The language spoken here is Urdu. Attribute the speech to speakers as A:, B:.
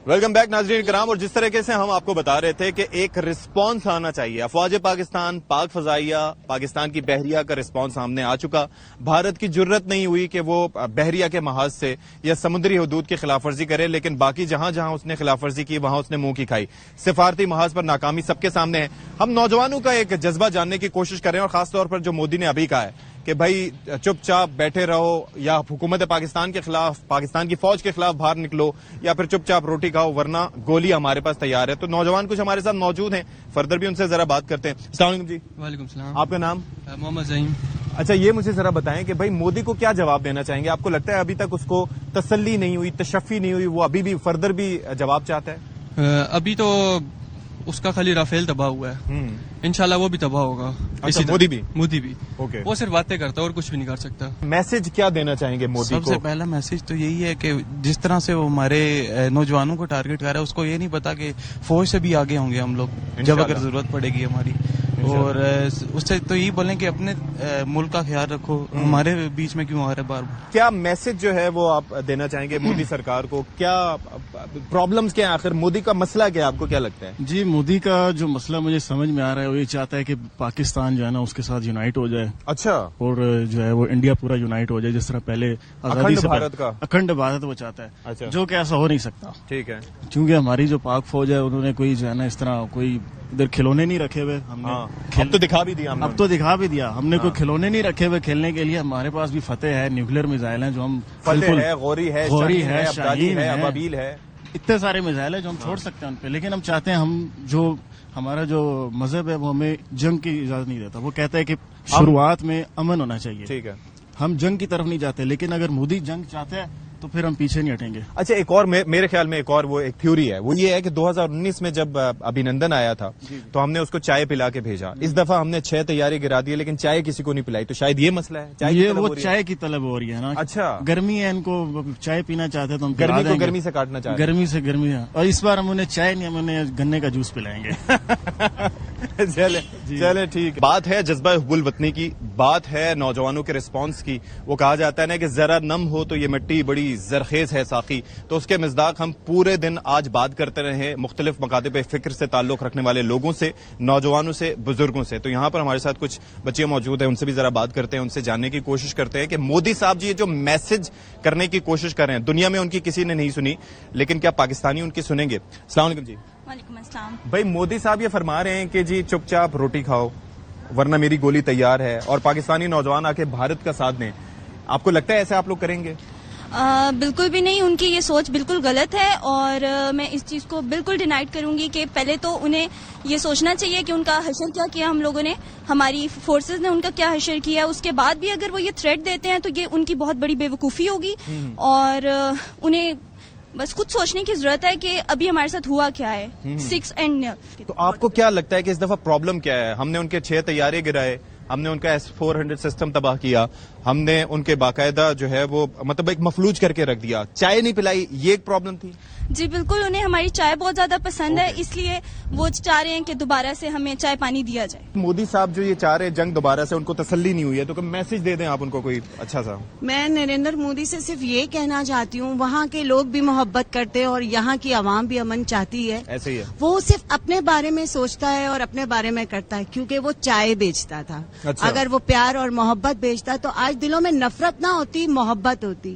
A: ویلکم بیک ناظرین کرام. اور جس طریقے سے ہم آپ کو بتا رہے تھے کہ ایک رسپانس آنا چاہیے. افواج پاکستان، پاک فضائیہ، پاکستان کی بحریہ کا رسپانس سامنے آ چکا. بھارت کی جرت نہیں ہوئی کہ وہ بحریہ کے محاذ سے یا سمندری حدود کی خلاف ورزی کرے، لیکن باقی جہاں جہاں اس نے خلاف ورزی کی وہاں اس نے منہ کی کھائی. سفارتی محاذ پر ناکامی سب کے سامنے ہے. ہم نوجوانوں کا ایک جذبہ جاننے کی کوشش کر رہے ہیں، اور خاص طور پر جو مودی نے ابھی کہا ہے کہ بھائی چپ چاپ بیٹھے رہو، یا حکومت پاکستان کے خلاف، پاکستان کی فوج کے خلاف باہر نکلو، یا پھر چپ چاپ روٹی کھاؤ ورنہ گولی ہمارے پاس تیار ہے. تو نوجوان کچھ ہمارے ساتھ موجود ہیں، فردر بھی ان سے ذرا بات کرتے ہیں. السلام علیکم جی.
B: وعلیکم السلام.
A: آپ کا نام؟
B: محمد زعیم.
A: اچھا، یہ مجھے ذرا بتائیں کہ بھائی مودی کو کیا جواب دینا چاہیں گے؟ آپ کو لگتا ہے ابھی تک اس کو تسلی نہیں ہوئی، تشفی نہیں ہوئی، وہ ابھی بھی فردر بھی جواب چاہتا ہے؟
B: ابھی تو اس کا خالی رافیل تباہ ہوا ہے، انشاءاللہ وہ بھی تباہ ہوگا.
A: اچھا، مودی بھی
B: اوکے. وہ صرف باتیں کرتا ہے اور کچھ بھی نہیں کر سکتا.
A: میسج کیا دینا چاہیں گے مودی کو؟
C: سب سے پہلا میسج تو یہی ہے کہ جس طرح سے وہ ہمارے نوجوانوں کو ٹارگٹ کر رہا ہے، اس کو یہ نہیں پتا کہ فوج سے بھی آگے ہوں گے ہم لوگ جب اگر ضرورت پڑے گی ہماری. اور اس سے تو یہی بولیں کہ اپنے ملک کا خیال رکھو، ہمارے بیچ میں کیوں آ رہا ہے بار بار.
A: کیا میسج جو ہے وہ آپ دینا چاہیں گے مودی سرکار کو؟ کیا پرابلمز کیا ہیں آخر؟ مودی کا مسئلہ کیا ہے، آپ کو کیا لگتا ہے؟
D: جی، مودی کا جو مسئلہ مجھے سمجھ میں آ رہا ہے وہ یہ چاہتا ہے کہ پاکستان جو ہے نا اس کے ساتھ یونائٹ ہو جائے.
A: اچھا.
D: اور جو ہے وہ انڈیا پورا یونائٹ ہو جائے جس طرح پہلے آزادی سے اکھنڈ بھارت وہ چاہتا ہے.
A: اچھا.
D: جو کہ ایسا ہو نہیں سکتا.
A: ٹھیک ہے.
D: کیونکہ ہماری جو پاک فوج ہے انہوں نے کوئی جو ہے نا اس طرح کوئی ادھر کھلونے نہیں رکھے ہوئے. ہم نے
A: اب تو دکھا بھی دیا.
D: ہم نے کوئی کھلونے نہیں رکھے ہوئے کھیلنے کے لیے. ہمارے پاس بھی فتح ہے، نیوکلیر میزائل ہیں جو ہم
A: فتح ہے، غوری ہے،
D: شاہین ہے،
A: ابابیل ہے،
D: اتنے سارے میزائل ہیں جو ہم چھوڑ سکتے ہیں ان پہ. لیکن ہم چاہتے ہیں ہمارا جو مذہب ہے وہ ہمیں جنگ کی اجازت نہیں دیتا. وہ کہتا ہے کہ شروعات میں امن ہونا چاہیے.
A: ٹھیک ہے.
D: ہم جنگ کی طرف نہیں جاتے، لیکن اگر مودی جنگ چاہتے ہیں تو پھر ہم پیچھے نہیں ہٹیں گے.
A: اچھا، ایک اور میرے خیال میں ایک تھیوری ہے، وہ یہ ہے کہ 2019 میں جب ابھینندن آیا تھا تو ہم نے اس کو چائے پلا کے بھیجا. اس دفعہ ہم نے 6 تیاری گرا دی لیکن چائے کسی کو نہیں پلائی. تو شاید یہ مسئلہ ہے،
D: وہ چائے کی طلب ہو رہی ہے نا.
A: اچھا.
D: گرمی ہے، ان کو چائے پینا چاہتے ہیں تو ہم
A: گرمی کو گرمی سے کاٹنا چاہتے ہیں.
D: گرمی سے گرمی ہے. اور اس بار ہم انہیں چائے نہیں، ہم انہیں گنے کا جوس پلائیں گے.
A: چلے ٹھیک. بات ہے جذبہ حب الوطنی کی، بات ہے نوجوانوں کے رسپانس کی. وہ کہا جاتا ہے نا کہ ذرا نم ہو تو یہ مٹی بڑی زرخیز ہے ساقی. تو اس کے مصداق ہم پورے دن آج بات کرتے رہے مختلف مکاتب فکر سے تعلق رکھنے والے لوگوں سے، نوجوانوں سے، بزرگوں سے. تو یہاں پر ہمارے ساتھ کچھ بچے موجود ہیں، ان سے بھی ذرا بات کرتے ہیں، ان سے جاننے کی کوشش کرتے ہیں کہ مودی صاحب جی یہ جو میسج کرنے کی کوشش کر رہے ہیں، دنیا میں ان کی کسی نے نہیں سنی، لیکن کیا پاکستانی ان کی سنیں گے؟ السلام علیکم جی.
E: وعلیکم السلام.
A: بھائی مودی صاحب یہ فرما رہے ہیں کہ جی چپ چاپ روٹی کھاؤ ورنہ میری گولی تیار ہے، اور پاکستانی نوجوان آ کے بھارت کا ساتھ دیں. آپ کو لگتا ہے ایسے آپ لوگ کریں گے؟
E: بالکل بھی نہیں. ان کی یہ سوچ بالکل غلط ہے، اور میں اس چیز کو بالکل ڈینائٹ کروں گی کہ پہلے تو انہیں یہ سوچنا چاہیے کہ ان کا حشر کیا کیا ہم لوگوں نے، ہماری فورسز نے ان کا کیا حشر کیا. اس کے بعد بھی اگر وہ یہ تھریٹ دیتے ہیں تو یہ ان کی بہت بڑی بے وقوفی ہوگی، اور انہیں بس خود سوچنے کی ضرورت ہے کہ ابھی ہمارے ساتھ ہوا کیا ہے. 6 اینڈ.
A: تو آپ کو کیا لگتا ہے کہ اس دفعہ پرابلم کیا ہے؟ ہم نے ان کے 6 طیارے گرائے، ہم نے ان کا S-400 سسٹم تباہ کیا، ہم نے ان کے باقاعدہ جو ہے وہ مطلب ایک مفلوج کر کے رکھ دیا، چائے نہیں پلائی، یہ ایک پرابلم تھی؟
E: جی بالکل. انہیں ہماری چائے بہت زیادہ پسند ہے، اس لیے وہ چاہ رہے ہیں کہ دوبارہ سے ہمیں چائے پانی دیا جائے.
A: مودی صاحب جو یہ چاہ رہے ہیں جنگ دوبارہ سے، ان کو تسلی نہیں ہوئی ہے، تو کوئی میسج دے دیں آپ ان کو کوئی اچھا سا.
F: میں نریندر مودی سے صرف یہ کہنا چاہتی ہوں، وہاں کے لوگ بھی محبت کرتے ہیں اور یہاں کی عوام بھی امن چاہتی ہے.
A: ایسے ہی ہے.
F: وہ صرف اپنے بارے میں سوچتا ہے اور اپنے بارے میں کرتا ہے، کیونکہ وہ چائے بیچتا تھا.
A: اچھا.
F: اگر وہ پیار اور محبت بیچتا تو آج دلوں میں نفرت نہ ہوتی، محبت ہوتی.